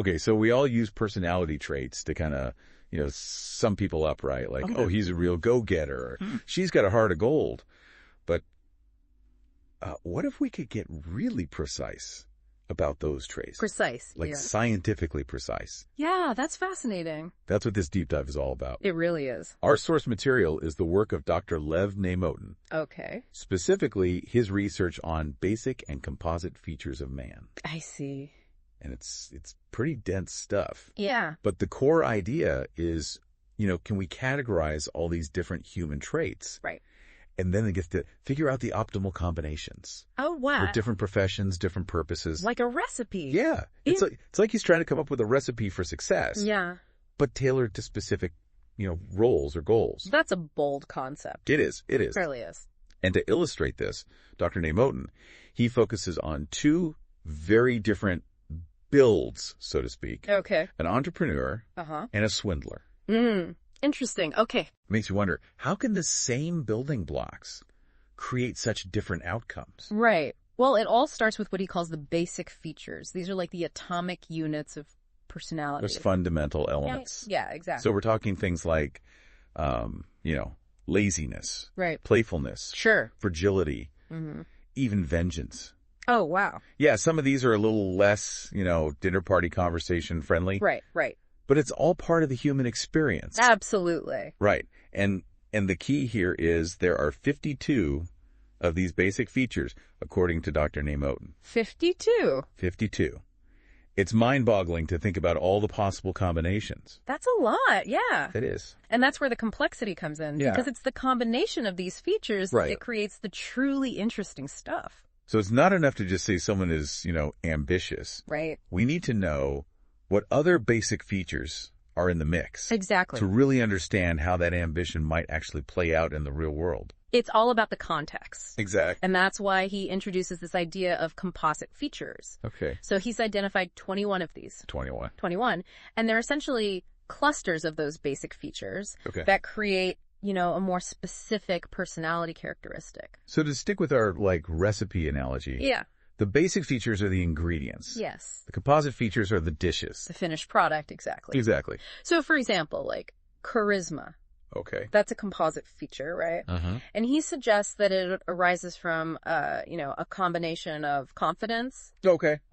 Okay, so we all use personality traits to kind of, sum people up, right? Like, oh, he's a real go-getter. Or, she's got a heart of gold. But what if we could get really precise about those traits? Precise. Like scientifically precise. Yeah, that's fascinating. That's what this deep dive is all about. It really is. Our source material is the work of Dr. Lev Neymotin. Okay. Specifically, his research on basic and composite features of man. I see. And it's pretty dense stuff. Yeah. But the core idea is, can we categorize all these different human traits? Right. And then it gets to figure out the optimal combinations. Oh, wow. For different professions, different purposes. Like a recipe. Yeah. It's like he's trying to come up with a recipe for success. Yeah. But tailored to specific, roles or goals. That's a bold concept. It is. It is. It really is. And to illustrate this, Dr. Neymotin, he focuses on two very different builds, so to speak. Okay. An entrepreneur and a swindler. Interesting. Okay. Makes you wonder, how can the same building blocks create such different outcomes? Right. Well, it all starts with what he calls the basic features. These are like the atomic units of personality. There's fundamental elements. Yeah, exactly. So we're talking things like, laziness. Right. Playfulness. Sure. Fragility. Even vengeance. Oh, wow. Yeah, some of these are a little less, dinner party conversation friendly. Right, right. But it's all part of the human experience. Absolutely. Right. And the key here is there are 52 of these basic features, according to Dr. Neymotin. 52? 52. It's mind-boggling to think about all the possible combinations. That's a lot, yeah. It is. And that's where the complexity comes in. Yeah. Because it's the combination of these features that creates the truly interesting stuff. So it's not enough to just say someone is, ambitious. Right. We need to know what other basic features are in the mix. Exactly. To really understand how that ambition might actually play out in the real world. It's all about the context. Exactly. And that's why he introduces this idea of composite features. Okay. So he's identified 21 of these. 21. 21. And they're essentially clusters of those basic features that create, a more specific personality characteristic. So to stick with our, recipe analogy. Yeah. The basic features are the ingredients. Yes. The composite features are the dishes. The finished product, exactly. Exactly. So, for example, charisma. Okay. That's a composite feature, right? And he suggests that it arises from, a combination of confidence,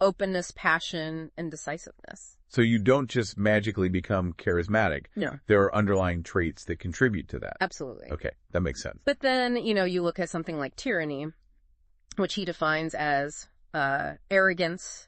openness, passion, and decisiveness. So you don't just magically become charismatic. No. There are underlying traits that contribute to that. Absolutely. Okay. That makes sense. But then, you look at something like tyranny, which he defines as arrogance,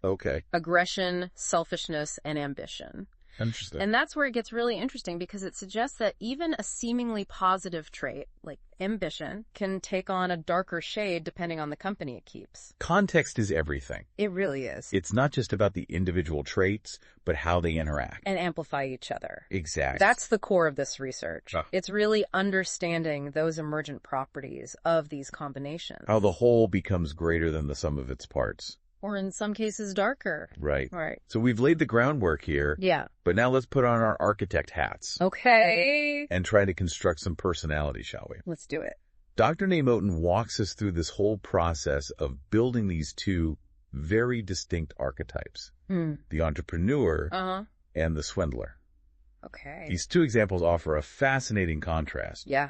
aggression, selfishness, and ambition. Interesting. And that's where it gets really interesting because it suggests that even a seemingly positive trait, like ambition, can take on a darker shade depending on the company it keeps. Context is everything. It really is. It's not just about the individual traits, but how they interact. And amplify each other. Exactly. That's the core of this research. It's really understanding those emergent properties of these combinations. How the whole becomes greater than the sum of its parts. Or in some cases, darker. Right. Right. So we've laid the groundwork here. Yeah. But now let's put on our architect hats. Okay. And try to construct some personality, shall we? Let's do it. Dr. Neymotin walks us through this whole process of building these two very distinct archetypes. The entrepreneur and the swindler. Okay. These two examples offer a fascinating contrast. Yeah.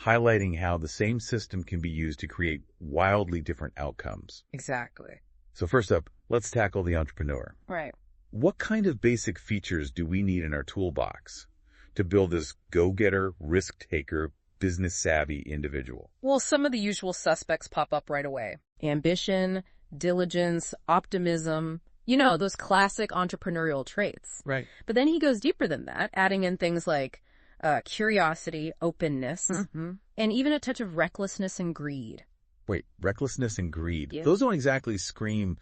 Highlighting how the same system can be used to create wildly different outcomes. Exactly. So first up, let's tackle the entrepreneur. Right. What kind of basic features do we need in our toolbox to build this go-getter, risk-taker, business-savvy individual? Well, some of the usual suspects pop up right away. Ambition, diligence, optimism, those classic entrepreneurial traits. Right. But then he goes deeper than that, adding in things like curiosity, openness, and even a touch of recklessness and greed. Wait, recklessness and greed. Yeah. Those don't exactly scream,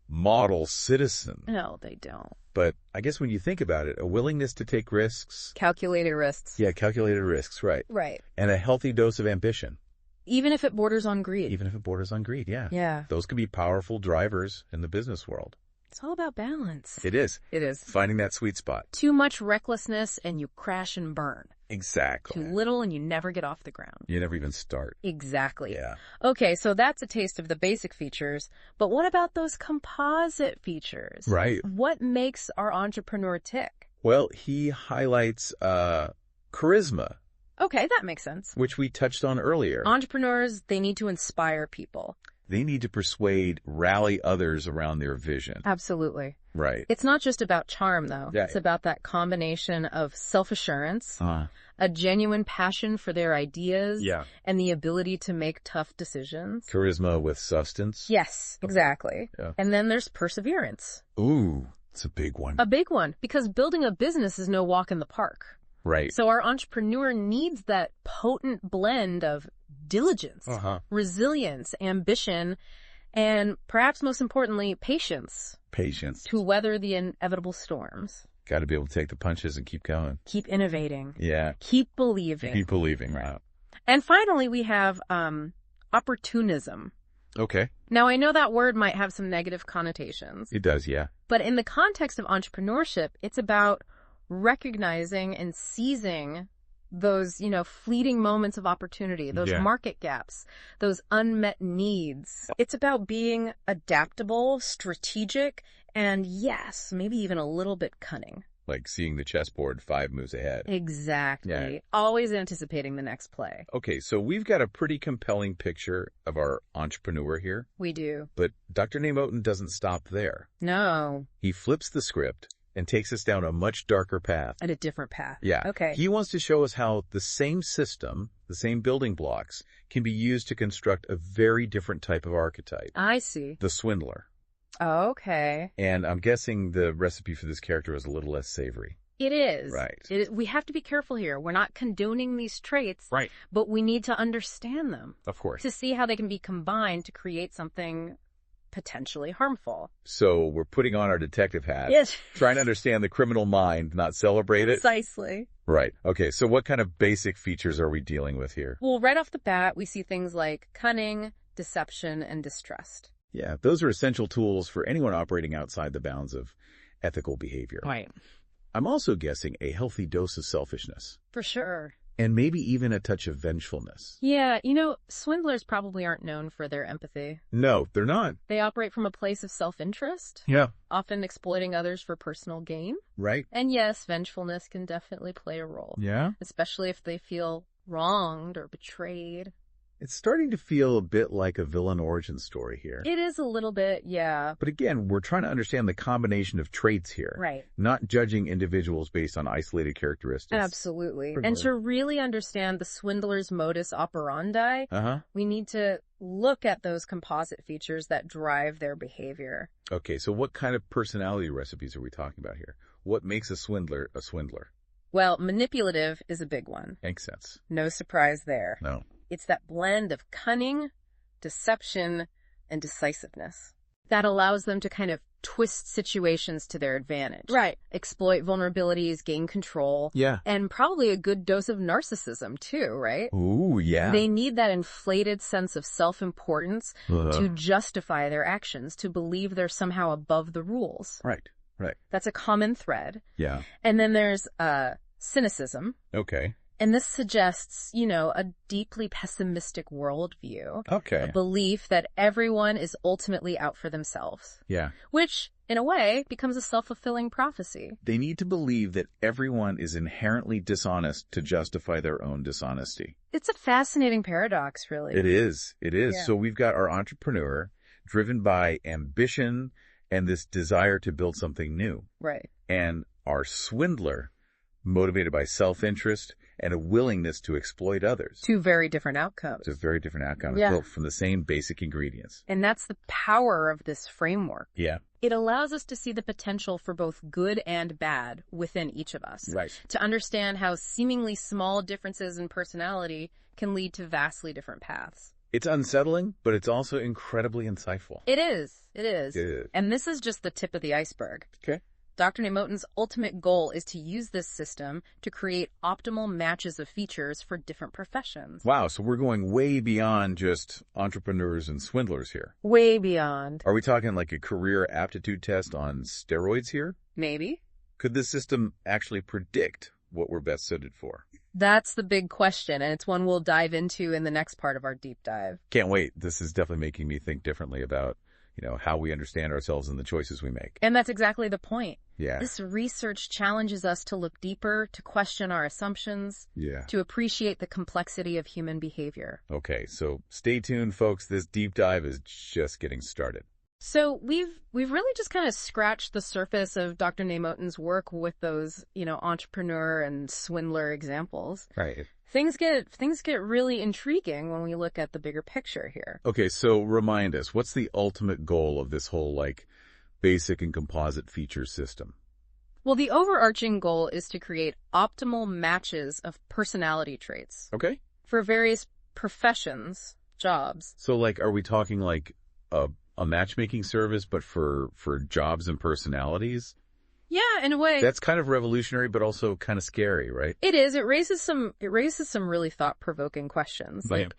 model citizen. No, they don't. But I guess when you think about it, a willingness to take risks. Calculated risks. Yeah, calculated risks, right. Right. And a healthy dose of ambition. Even if it borders on greed. Even if it borders on greed, yeah. Yeah. Those can be powerful drivers in the business world. It's all about balance. It is. It is. Finding that sweet spot. Too much recklessness and you crash and burn. Exactly. Too little and you never get off the ground. You never even start. Exactly. Yeah. Okay, so that's a taste of the basic features, but what about those composite features? Right. What makes our entrepreneur tick? Well, he highlights charisma. Okay, that makes sense. Which we touched on earlier. Entrepreneurs, they need to inspire people. They need to persuade, rally others around their vision. Absolutely. Right. It's not just about charm, though. Yeah. It's about that combination of self-assurance, a genuine passion for their ideas, and the ability to make tough decisions. Charisma with substance. Yes, exactly. Yeah. And then there's perseverance. Ooh, it's a big one. A big one, because building a business is no walk in the park. Right. So our entrepreneur needs that potent blend of diligence, resilience, ambition, and perhaps most importantly, patience. Patience. To weather the inevitable storms. Got to be able to take the punches and keep going. Keep innovating. Yeah. Keep believing. Keep believing, right. And finally, we have opportunism. Okay. Now, I know that word might have some negative connotations. It does, yeah. But in the context of entrepreneurship, it's about recognizing and seizing those, fleeting moments of opportunity, those market gaps, those unmet needs. It's about being adaptable, strategic, and yes, maybe even a little bit cunning. Like seeing the chessboard 5 moves ahead. Exactly. Yeah. Always anticipating the next play. Okay, so we've got a pretty compelling picture of our entrepreneur here. We do. But Dr. Nemotin doesn't stop there. No. He flips the script and takes us down a much darker path. And a different path. Yeah. Okay. He wants to show us how the same system, the same building blocks, can be used to construct a very different type of archetype. I see. The swindler. Okay. And I'm guessing the recipe for this character is a little less savory. It is. Right. It is. We have to be careful here. We're not condoning these traits. Right. But we need to understand them. Of course. To see how they can be combined to create something potentially harmful. So we're putting on our detective hat. Yes. Trying to understand the criminal mind, not celebrate it. Precisely. Right. Okay, so what kind of basic features are we dealing with here? Well, right off the bat, we see things like cunning, deception, and distrust. Yeah, those are essential tools for anyone operating outside the bounds of ethical behavior. Right. I'm also guessing a healthy dose of selfishness. For sure. And maybe even a touch of vengefulness. Yeah, swindlers probably aren't known for their empathy. No, they're not. They operate from a place of self-interest. Yeah. Often exploiting others for personal gain. Right. And yes, vengefulness can definitely play a role. Yeah. Especially if they feel wronged or betrayed. It's starting to feel a bit like a villain origin story here. It is a little bit, yeah. But again, we're trying to understand the combination of traits here. Right. Not judging individuals based on isolated characteristics. Absolutely. And to really understand the swindler's modus operandi, we need to look at those composite features that drive their behavior. Okay, so what kind of personality recipes are we talking about here? What makes a swindler a swindler? Well, manipulative is a big one. Makes sense. No surprise there. No. It's that blend of cunning, deception, and decisiveness that allows them to kind of twist situations to their advantage. Right. Exploit vulnerabilities, gain control. Yeah. And probably a good dose of narcissism too, right? Ooh, yeah. They need that inflated sense of self-importance to justify their actions, to believe they're somehow above the rules. Right, right. That's a common thread. Yeah. And then there's cynicism. Okay. And this suggests, a deeply pessimistic worldview. Okay. A belief that everyone is ultimately out for themselves. Yeah. Which, in a way, becomes a self-fulfilling prophecy. They need to believe that everyone is inherently dishonest to justify their own dishonesty. It's a fascinating paradox, really. It is. It is. Yeah. So we've got our entrepreneur driven by ambition and this desire to build something new. Right. And our swindler motivated by self-interest and a willingness to exploit others. Two very different outcomes. It's a very different outcome. Yeah. Built from the same basic ingredients. And that's the power of this framework. Yeah. It allows us to see the potential for both good and bad within each of us. Right. To understand how seemingly small differences in personality can lead to vastly different paths. It's unsettling, but it's also incredibly insightful. It is. It is. It is. And this is just the tip of the iceberg. Okay. Dr. Nemotin's ultimate goal is to use this system to create optimal matches of features for different professions. Wow, so we're going way beyond just entrepreneurs and swindlers here. Way beyond. Are we talking like a career aptitude test on steroids here? Maybe. Could this system actually predict what we're best suited for? That's the big question, and it's one we'll dive into in the next part of our deep dive. Can't wait. This is definitely making me think differently about, how we understand ourselves and the choices we make. And that's exactly the point. Yeah. This research challenges us to look deeper, to question our assumptions, Yeah. to appreciate the complexity of human behavior. Okay, so stay tuned, folks. This deep dive is just getting started. So we've really just kind of scratched the surface of Dr. Neymoten's work with those, entrepreneur and swindler examples. Right. Things get really intriguing when we look at the bigger picture here. Okay, so remind us, what's the ultimate goal of this whole, basic and composite feature system? Well, the overarching goal is to create optimal matches of personality traits. Okay. For various professions, jobs. So, are we talking a matchmaking service, but for jobs and personalities? Yeah, in a way. That's kind of revolutionary, but also kind of scary, right? It is. It raises some really thought-provoking questions. Bam.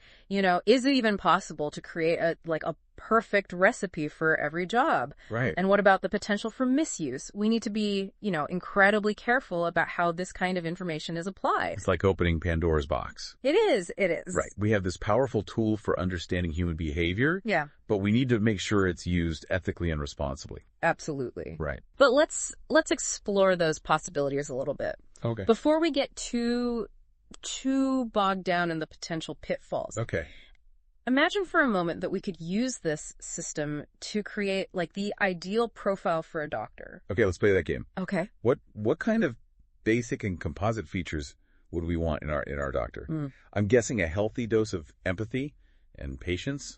Is it even possible to create a perfect recipe for every job? Right. And what about the potential for misuse? We need to be, incredibly careful about how this kind of information is applied. It's like opening Pandora's box. It is. Right. We have this powerful tool for understanding human behavior. Yeah. But we need to make sure it's used ethically and responsibly. Absolutely. Right. But let's explore those possibilities a little bit. Okay. Before we get too bogged down in the potential pitfalls. Okay. Imagine for a moment that we could use this system to create the ideal profile for a doctor. Okay, let's play that game. Okay. What kind of basic and composite features would we want in our doctor? I'm guessing a healthy dose of empathy and patience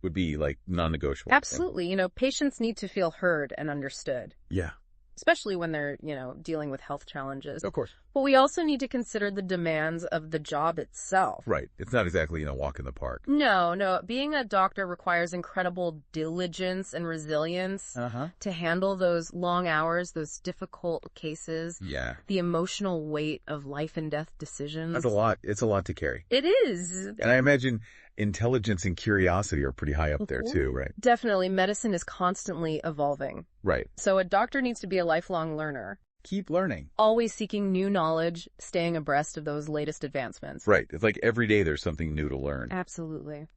would be non-negotiable. Absolutely. Patients need to feel heard and understood. Yeah. Especially when they're, dealing with health challenges. Of course. But we also need to consider the demands of the job itself. Right. It's not exactly, walk in the park. No. Being a doctor requires incredible diligence and resilience to handle those long hours, those difficult cases. Yeah. The emotional weight of life and death decisions. That's a lot. It's a lot to carry. It is. And I imagine intelligence and curiosity are pretty high up there too, right? Definitely. Medicine is constantly evolving. Right. So a doctor needs to be a lifelong learner. Keep learning. Always seeking new knowledge, staying abreast of those latest advancements. Right. It's like every day there's something new to learn. Absolutely.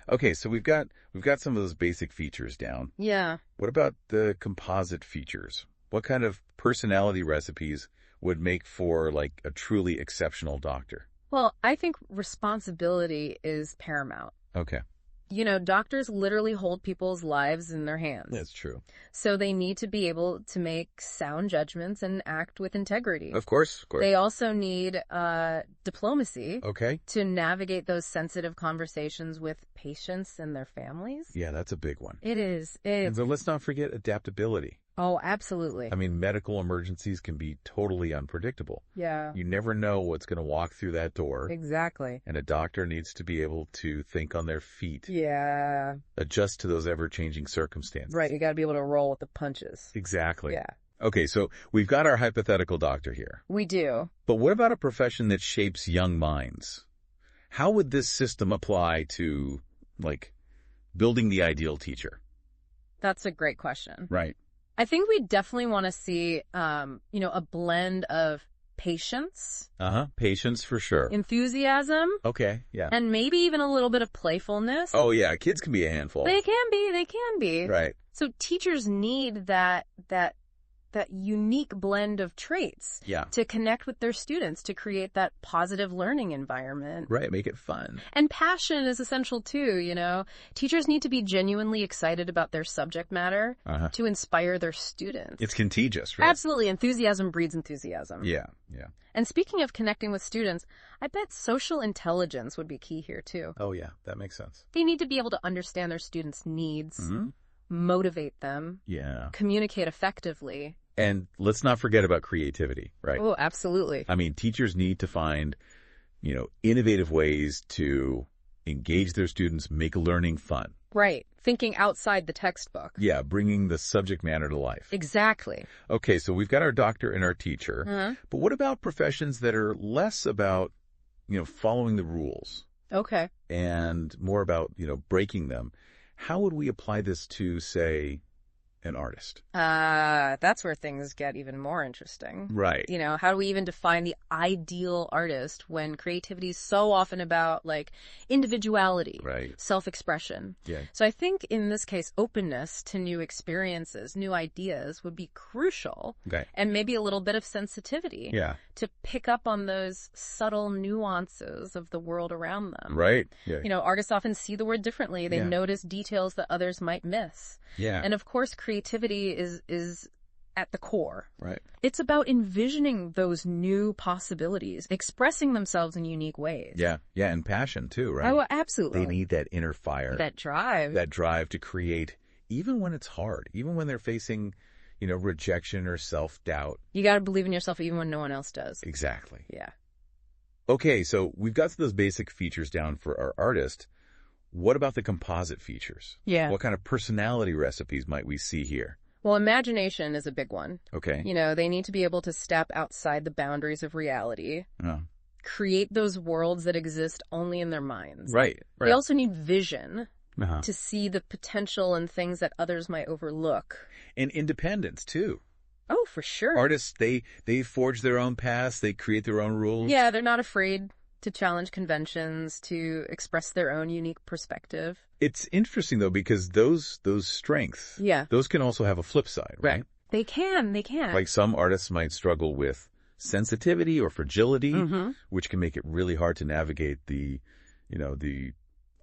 Okay, so we've got some of those basic features down. Yeah. What about the composite features? What kind of personality recipes would make for a truly exceptional doctor? Well, I think responsibility is paramount. Okay. Doctors literally hold people's lives in their hands. That's true. So they need to be able to make sound judgments and act with integrity. Of course. They also need diplomacy. Okay. To navigate those sensitive conversations with patients and their families. Yeah, that's a big one. It is. And so let's not forget adaptability. Oh, absolutely. I mean, medical emergencies can be totally unpredictable. Yeah. You never know what's going to walk through that door. Exactly. And a doctor needs to be able to think on their feet. Yeah. Adjust to those ever-changing circumstances. Right. You got to be able to roll with the punches. Exactly. Yeah. Okay, so we've got our hypothetical doctor here. We do. But what about a profession that shapes young minds? How would this system apply to, building the ideal teacher? That's a great question. Right. I think we definitely want to see, a blend of patience. Patience for sure. Enthusiasm. Okay, yeah. And maybe even a little bit of playfulness. Oh, yeah. Kids can be a handful. They can be. Right. So teachers need that unique blend of traits to connect with their students, to create that positive learning environment. Right, make it fun. And passion is essential too, Teachers need to be genuinely excited about their subject matter to inspire their students. It's contagious, right? Absolutely. Enthusiasm breeds enthusiasm. Yeah. And speaking of connecting with students, I bet social intelligence would be key here too. Oh, yeah, that makes sense. They need to be able to understand their students' needs, motivate them, communicate effectively. And let's not forget about creativity, right? Oh, absolutely. I mean, teachers need to find, innovative ways to engage their students, make learning fun. Right. Thinking outside the textbook. Yeah, bringing the subject matter to life. Exactly. Okay, so we've got our doctor and our teacher. But what about professions that are less about, following the rules? Okay. And more about, breaking them? How would we apply this to, say, an artist? That's where things get even more interesting. Right. You know, how do we even define the ideal artist when creativity is so often about, like, individuality, Right. self-expression? Yeah. So I think in this case, openness to new experiences, new ideas would be crucial. Okay. And maybe a little bit of sensitivity. Yeah. To pick up on those subtle nuances of the world around them. Right. Yeah. You know, artists often see the world differently. They notice details that others might miss. Yeah. And of course, creativity is at the core. Right. It's about envisioning those new possibilities, expressing themselves in unique ways. Yeah. Yeah. And passion too, right? Oh, absolutely. They need that inner fire. That drive. That drive to create, even when it's hard, even when they're facing, you know, rejection or self-doubt. You got to believe in yourself even when no one else does. Exactly. Yeah. Okay, so we've got those basic features down for our artist. What about the composite features? Yeah. What kind of personality recipes might we see here? Well, imagination is a big one. Okay. You know, they need to be able to step outside the boundaries of reality, create those worlds that exist only in their minds. Right. They also need vision Uh-huh. to see the potential in things that others might overlook. And independence, too. Oh, for sure. Artists, they forge their own paths. They create their own rules. Yeah, they're not afraid to challenge conventions, to express their own unique perspective. It's interesting, though, because those strengths, those can also have a flip side, right? They can. Like some artists might struggle with sensitivity or fragility, which can make it really hard to navigate the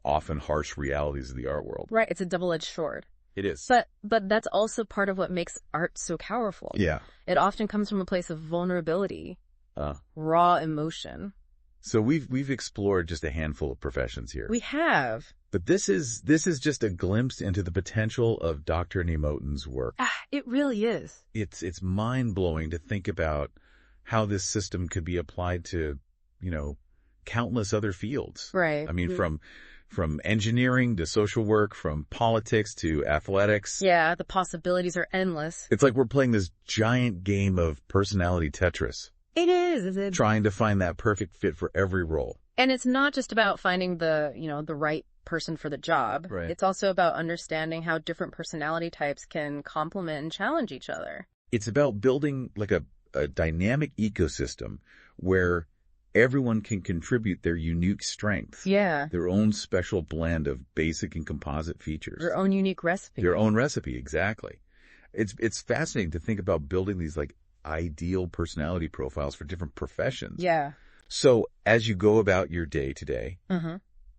often harsh realities of the art world. Right. It's a double-edged sword. It is. But that's also part of what makes art so powerful. Yeah. It often comes from a place of vulnerability, raw emotion. So we've explored just a handful of professions here. We have. But this is just a glimpse into the potential of Dr. Nemotin's work. It really is. It's mind-blowing to think about how this system could be applied to, you know, countless other fields. Right. I mean, from engineering to social work, from politics to athletics. Yeah, the possibilities are endless. It's like we're playing this giant game of personality Tetris. It is. Trying to find that perfect fit for every role. And it's not just about finding the right person for the job. Right. It's also about understanding how different personality types can complement and challenge each other. It's about building like a dynamic ecosystem where everyone can contribute their unique strengths. Yeah. Their own special blend of basic and composite features. Their own unique recipe. Their own recipe, exactly. It's fascinating to think about building these like ideal personality profiles for different professions. Yeah. So as you go about your day today,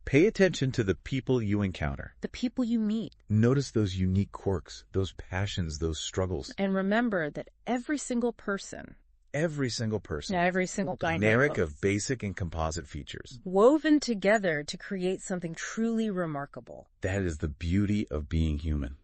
pay attention to the people you encounter. The people you meet. Notice those unique quirks, those passions, those struggles. And remember that every single person. Every single person. Every single dynamic of basic and composite features. Woven together to create something truly remarkable. That is the beauty of being human.